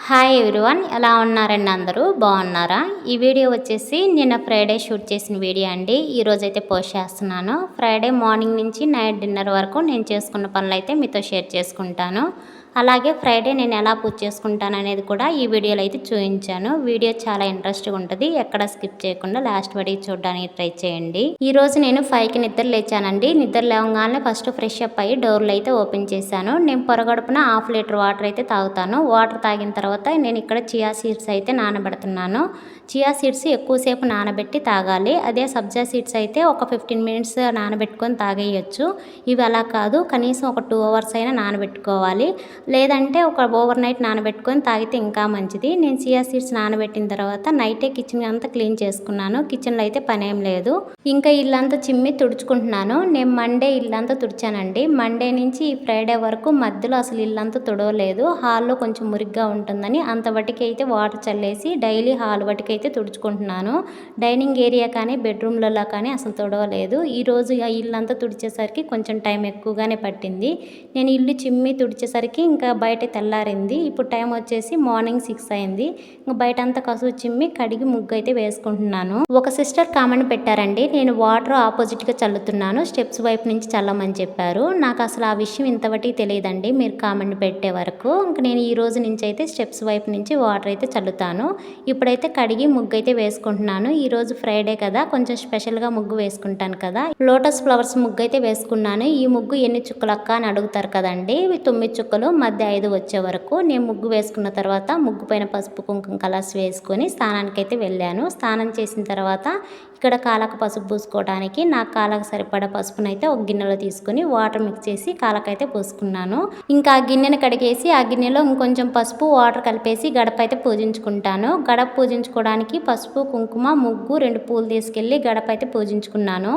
Hi everyone, ఎలా ఉన్నారండి? అందరూ బాగున్నారా? ఈ వీడియో వచ్చేసి నిన్న ఫ్రైడే షూట్ చేసిన వీడియో అండి. ఈరోజైతే పోస్ట్ చేస్తున్నాను. ఫ్రైడే మార్నింగ్ నుంచి నైట్ డిన్నర్ వరకు నేను చేసుకున్న పనులు అయితే మీతో షేర్ చేసుకుంటాను. అలాగే ఫ్రైడే నేను ఎలా పూజ చేసుకుంటాను అనేది కూడా ఈ వీడియోలో అయితే చూపించాను. వీడియో చాలా ఇంట్రెస్ట్గా ఉంటుంది, ఎక్కడ స్కిప్ చేయకుండా లాస్ట్ వరకు చూడడానికి ట్రై చేయండి. ఈ రోజు నేను 5కి నిద్ర లేచానండి. నిద్ర లేవగానే ఫస్ట్ ఫ్రెష్ అప్ అయ్యి డోర్లు అయితే ఓపెన్ చేశాను. నేను పొరగడుపున 1/2 లీటర్ వాటర్ అయితే తాగుతాను. వాటర్ తాగిన తర్వాత నేను ఇక్కడ చియా సీడ్స్ అయితే నానబెడుతున్నాను. చియా సీడ్స్ ఎక్కువసేపు నానబెట్టి తాగాలి. అదే సబ్జా సీడ్స్ అయితే ఒక 15 మినిట్స్ నానబెట్టుకొని తాగేయచ్చు. ఇవి అలా కాదు, కనీసం ఒక 2 అవర్స్ అయినా నానబెట్టుకోవాలి. లేదంటే ఒక ఓవర్ నైట్ నానబెట్టుకొని తాగితే ఇంకా మంచిది. నేను చియా సీడ్స్ నానబెట్టిన తర్వాత నైటే కిచెన్ అంతా క్లీన్ చేసుకున్నాను. కిచెన్లో అయితే పనేం లేదు. ఇంకా ఇల్లంతా చిమ్మి తుడుచుకుంటున్నాను. నేను మండే ఇల్లంతా తుడిచానండి. మండే నుంచి ఈ ఫ్రైడే వరకు మధ్యలో అసలు ఇల్లంతా తుడవలేదు. హాల్లో కొంచెం మురిగ్గా ఉంటుందని అంతవటికి అయితే వాటర్ చల్లేసి డైలీ హాల్ వటికి అయితే తుడుచుకుంటున్నాను. డైనింగ్ ఏరియా కానీ బెడ్రూమ్లలో కానీ అసలు తుడవలేదు. ఈరోజు ఆ ఇల్లంతా తుడిచేసరికి కొంచెం టైం ఎక్కువగానే పట్టింది. నేను ఇల్లు చిమ్మి తుడిచేసరికి ఇంకా బయట తెల్లారింది. ఇప్పుడు టైం వచ్చేసి మార్నింగ్ 6 అయింది. ఇంకా బయట అంతా కసువు చిమ్మి కడిగి ముగ్గు అయితే వేసుకుంటున్నాను. ఒక సిస్టర్ కామెంట్ పెట్టారండి, నేను వాటర్ ఆపోజిట్గా చల్లుతున్నాను, స్టెప్స్ వైపు నుంచి చల్లమని చెప్పారు. నాకు అసలు ఆ విషయం ఇంతవరకు తెలియదండి మీరు కామెంట్ పెట్టే వరకు. ఇంక నేను ఈ రోజు నుంచి అయితే స్టెప్స్ వైపు నుంచి వాటర్ అయితే చల్లుతాను. ఇప్పుడైతే కడిగి ముగ్గు అయితే వేసుకుంటున్నాను. ఈరోజు ఫ్రైడే కదా, కొంచెం స్పెషల్గా ముగ్గు వేసుకుంటాను కదా. లోటస్ ఫ్లవర్స్ ముగ్గు అయితే వేసుకున్నాను. ఈ ముగ్గు ఎన్ని చుక్కలక్క అని అడుగుతారు కదండి. ఇవి 9 చుక్కలు, మధ్య 5 వచ్చే వరకు. నేను ముగ్గు వేసుకున్న తర్వాత ముగ్గు పైన పసుపు కుంకుమ కలర్స్ వేసుకొని స్నానానికి అయితే వెళ్ళాను. స్నానం చేసిన తర్వాత ఇక్కడ కాళ్ళకు పసుపు పూసుకోవడానికి నాకు కాళ్ళకు సరిపడా పసుపునైతే ఒక గిన్నెలో తీసుకుని వాటర్ మిక్స్ చేసి కాళ్ళకైతే పూసుకున్నాను. ఇంకా ఆ గిన్నెను కడిగేసి ఆ గిన్నెలో ఇంకొంచెం పసుపు వాటర్ కలిపేసి గడప అయితే పూజించుకుంటాను. గడప పూజించుకోవడానికి పసుపు కుంకుమ ముగ్గు 2 పూలు తీసుకెళ్ళి గడప అయితే పూజించుకున్నాను.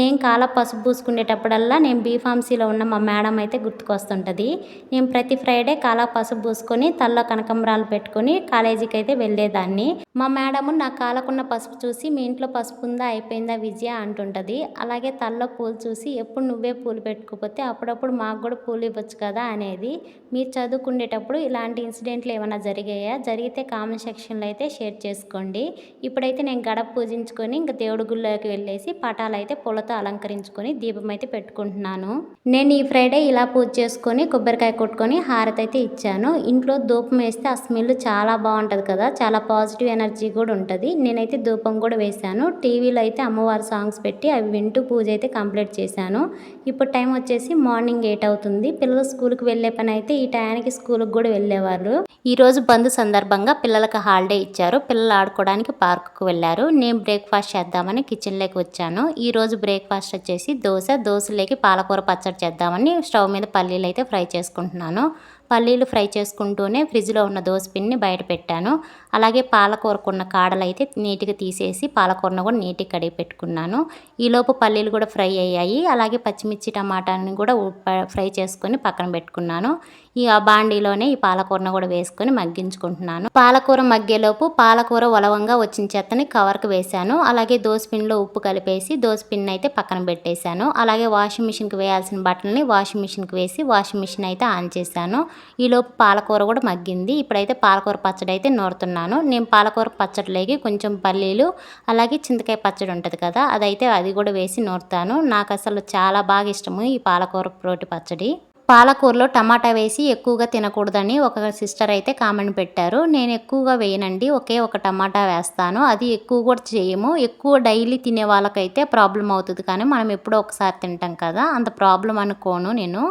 నేను కాళ్ళ పసుపు పూసుకునేటప్పుడల్లా నేను బీఫార్మసీలో ఉన్న మా మేడం అయితే గుర్తుకొస్తుంటుంది. నేను ప్రతి ఫ్రైడే కాళ్ళ పసుపు పూసుకొని తల్లో కనకంబరాలు పెట్టుకొని కాలేజీకి అయితే వెళ్ళేదాన్ని. మా మేడము నా కాళ్ళకున్న పసుపు చూసి మీ ఇంట్లో పసుపు ఉందా, అయిపోయిందా విజయ అంటుంటుంది. అలాగే తల్లో పూలు చూసి ఎప్పుడు నువ్వే పూలు పెట్టుకోకపోతే అప్పుడప్పుడు మాకు కూడా పూలు ఇవ్వచ్చు కదా అనేది. మీరు చదువుకునేటప్పుడు ఇలాంటి ఇన్సిడెంట్లు ఏమైనా జరిగాయా? జరిగితే కామెంట్ సెక్షన్లో అయితే షేర్ చేసుకోండి. ఇప్పుడైతే నేను గడప పూజించుకొని ఇంకా దేవుడి గుళ్ళోకి వెళ్ళేసి పటాలు అయితే పూలతో అలంకరించుకొని దీపం అయితే పెట్టుకుంటున్నాను. నేను ఈ ఫ్రైడే ఇలా పూజ చేసుకొని కొబ్బరికాయ కొట్టుకొని హారతి అయితే ఇచ్చాను. ఇంట్లో ధూపం వేస్తే ఆ స్మెల్ చాలా బాగుంటుంది కదా, చాలా పాజిటివ్ ఎనర్జీ కూడా ఉంటుంది. నేనైతే ధూపం కూడా వేశాను. టీవీలో అయితే అమ్మవారి సాంగ్స్ పెట్టి అవి వింటూ పూజ అయితే కంప్లీట్ చేశాను. ఇప్పుడు టైం వచ్చేసి మార్నింగ్ 8 అవుతుంది. పిల్లలు స్కూల్కి వెళ్ళే పని అయితే ఈ టైంకి స్కూల్కి కూడా వెళ్ళేవారు. ఈరోజు బంద్ సందర్భంగా పిల్లలకు హాలిడే ఇచ్చారు. పిల్లలు ఆడుకోవడానికి పార్కుకు వెళ్ళారు. నేను బ్రేక్ఫాస్ట్ చేద్దామని కిచెన్లోకి వచ్చాను. ఈరోజు బ్రేక్ఫాస్ట్ వచ్చేసి దోశలోకి పాలకూర పచ్చడి చేద్దామని స్టవ్ మీద పల్లీలు అయితే ఫ్రై చేసుకుంటున్నాను. పల్లీలు ఫ్రై చేసుకుంటూనే ఫ్రిడ్జ్లో ఉన్న దోసపిండిని బయట పెట్టాను. అలాగే పాలకూరకున్న కాడలు అయితే నీట్గా తీసేసి పాలకూరను కూడా నీట్గా కడిగి పెట్టుకున్నాను. ఈలోపు పల్లీలు కూడా ఫ్రై అయ్యాయి. అలాగే పచ్చిమిర్చి టమాటాని కూడా ఫ్రై చేసుకొని పక్కన పెట్టుకున్నాను. ఈ బాండీలోనే ఈ పాలకూరను కూడా వేసుకొని మగ్గించుకుంటున్నాను. పాలకూర మగ్గేలోపు పాలకూర ఒలవంగా వచ్చిన చెత్తని కవర్కి వేశాను. అలాగే దోసపిండిలో ఉప్పు కలిపేసి దోసపిండిని అయితే పక్కన పెట్టేశాను. అలాగే వాషింగ్ మిషన్కి వేయాల్సిన బట్టలని వాషింగ్ మిషన్కి వేసి వాషింగ్ మిషన్ అయితే ఆన్ చేశాను. ఈలోపు పాలకూర కూడా మగ్గింది. ఇప్పుడైతే పాలకూర పచ్చడి అయితే నూరుతున్నాను. నేను పాలకూర పచ్చడిలోకి కొంచెం పల్లీలు అలాగే చింతకాయ పచ్చడి ఉంటుంది కదా, అది కూడా వేసి నూరుతాను. నాకు అసలు చాలా బాగా ఇష్టము ఈ పాలకూర ప్రోటి పచ్చడి. పాలకూరలో టమాటా వేసి ఎక్కువగా తినకూడదని ఒక సిస్టర్ అయితే కామెంట్ పెట్టారు. నేను ఎక్కువగా వేయనండి, ఒకే ఒక టమాటా వేస్తాను. అది ఎక్కువ కూడా చేయము. ఎక్కువ డైలీ తినే వాళ్ళకైతే ప్రాబ్లం అవుతుంది, కానీ మనం ఎప్పుడో ఒకసారి తింటాం కదా, అంత ప్రాబ్లం అనుకోను నేను.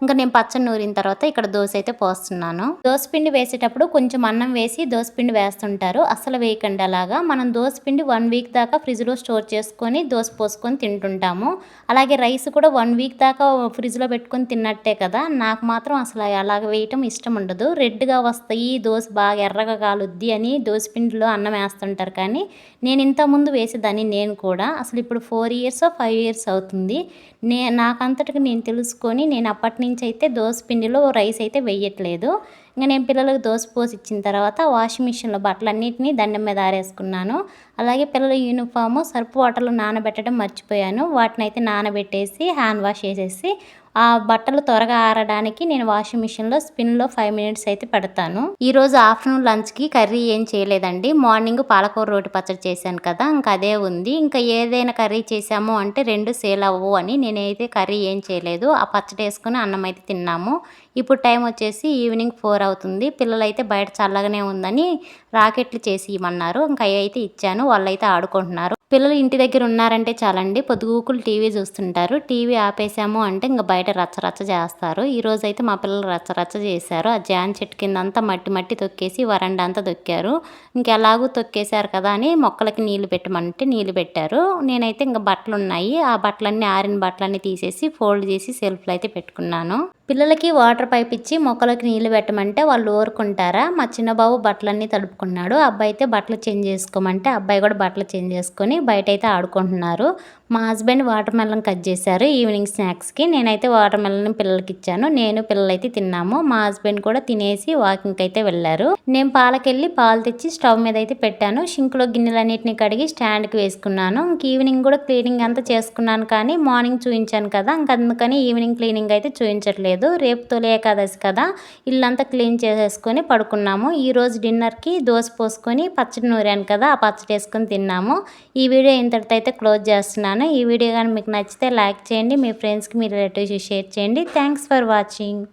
ఇంకా నేను పచ్చడి నూరిన తర్వాత ఇక్కడ దోశ అయితే పోస్తున్నాను. దోసపిండి వేసేటప్పుడు కొంచెం అన్నం వేసి దోసపిండి వేస్తుంటారు, అసలు వేయకండి అలాగా. మనం దోసపిండి 1 వీక్ దాకా ఫ్రిడ్జ్లో స్టోర్ చేసుకొని దోశ పోసుకొని తింటుంటాము. అలాగే రైస్ కూడా 1 వీక్ దాకా ఫ్రిడ్జ్లో పెట్టుకొని తిన్నట్టే కదా. నాకు మాత్రం అసలు అలాగ వేయటం ఇష్టం ఉండదు. రెడ్గా వస్తాయి దోశ, బాగా ఎర్రగా కాలుద్ది అని దోసపిండిలో అన్నం వేస్తుంటారు, కానీ నేను ఇంతకుముందు వేసేదాన్ని నేను కూడా. అసలు ఇప్పుడు 4 ఇయర్స్ 5 ఇయర్స్ అవుతుంది. నాకంతటికి నేను తెలుసుకొని నేను అప్పటి నుంచి అయితే దోసపిండిలో రైస్ అయితే వేయట్లేదు. ఇంకా నేను పిల్లలకు దోశ పోసి ఇచ్చిన తర్వాత వాషింగ్ మిషన్లో బట్టలన్నింటినీ దండం మీద ఆరేసుకున్నాను. అలాగే పిల్లల యూనిఫాము సర్ఫ్ వాటర్లో నానబెట్టడం మర్చిపోయాను. వాటిని అయితే నానబెట్టేసి హ్యాండ్ వాష్ చేసేసి ఆ బట్టలు త్వరగా ఆరడానికి నేను వాషింగ్ మిషన్లో స్పిన్లో 5 మినిట్స్ అయితే పెడతాను. ఈరోజు ఆఫ్టర్నూన్ లంచ్కి కర్రీ ఏం చేయలేదండి. మార్నింగ్ పాలకూర రోటి పచ్చడి చేశాను కదా, ఇంకా అదే ఉంది. ఇంకా ఏదైనా కర్రీ చేసాము అంటే 2 సేల్ అవ్వవు అని నేనైతే కర్రీ ఏం చేయలేదు. ఆ పచ్చడి వేసుకుని అన్నం అయితే తిన్నాము. ఇప్పుడు టైం వచ్చేసి ఈవినింగ్ 4 అవుతుంది. పిల్లలైతే బయట చల్లగానే ఉందని రాకెట్లు చేసి ఇవ్వమన్నారు. ఇంకా అవి అయితే ఇచ్చాను. వాళ్ళైతే ఆడుకుంటున్నారు. పిల్లలు ఇంటి దగ్గర ఉన్నారంటే చాలండి, పొద్దుగూకులు టీవీ చూస్తుంటారు. టీవీ ఆపేసాము అంటే ఇంకా బయట రచ్చరచ్చ చేస్తారు. ఈరోజు అయితే మా పిల్లలు రచ్చరచ్చ చేశారు. ఆ జాన్ చెట్టు కింద అంతా మట్టి తొక్కేసి వరండా అంతా తొక్కారు. ఇంకెలాగూ తొక్కేశారు కదా అని మొక్కలకి నీళ్లు పెట్టమంటే నీళ్లు పెట్టారు. నేనైతే ఇంకా బట్టలు ఉన్నాయి, ఆ బట్టలన్నీ ఆరిన బట్టలన్నీ తీసేసి ఫోల్డ్ చేసి సెల్ఫ్లో అయితే పెట్టుకున్నాను. పిల్లలకి వాటర్ పైప్ ఇచ్చి మొక్కలకి నీళ్లు పెట్టమంటే వాళ్ళు ఊరుకుంటారా? మా చిన్న బాబు బట్టలన్నీ తడుపుకున్నాడు. అబ్బాయి అయితే బట్టలు చేంజ్ చేసుకోమంటే అబ్బాయి కూడా బట్టలు చేంజ్ చేసుకొని బయట అయితే ఆడుకుంటున్నారు. మా హస్బెండ్ వాటర్ మెలన్ కట్ చేశారు ఈవినింగ్ స్నాక్స్కి. నేనైతే వాటర్ మెలన్ పిల్లలకి ఇచ్చాను. నేను పిల్లలైతే తిన్నాము. మా హస్బెండ్ కూడా తినేసి వాకింగ్కి అయితే వెళ్ళారు. నేను పాలకెళ్ళి పాలు తెచ్చి స్టవ్ మీద అయితే పెట్టాను. షింక్లో గిన్నెలన్నింటినీ కడిగి స్టాండ్కి వేసుకున్నాను. ఇంక ఈవినింగ్ కూడా క్లీనింగ్ అంతా చేసుకున్నాను, కానీ మార్నింగ్ చూపించాను కదా, ఇంక అందుకని ఈవినింగ్ క్లీనింగ్ అయితే చూపించట్లేదు. రేపు తొలి ఏకాదశి కదా, ఇల్లంతా క్లీన్ చేసేసుకొని పడుకున్నాము. ఈరోజు డిన్నర్కి దోశ పోసుకొని పచ్చడి నూరాను కదా, ఆ పచ్చడి వేసుకొని తిన్నాము. ఈ వీడియో ఇంతటితో అయితే క్లోజ్ చేస్తున్నాను. ఈ వీడియో కానీ మీకు నచ్చితే లైక్ చేయండి, మీ ఫ్రెండ్స్కి మీ రిలేటివ్స్కి షేర్ చేయండి. Thanks for watching.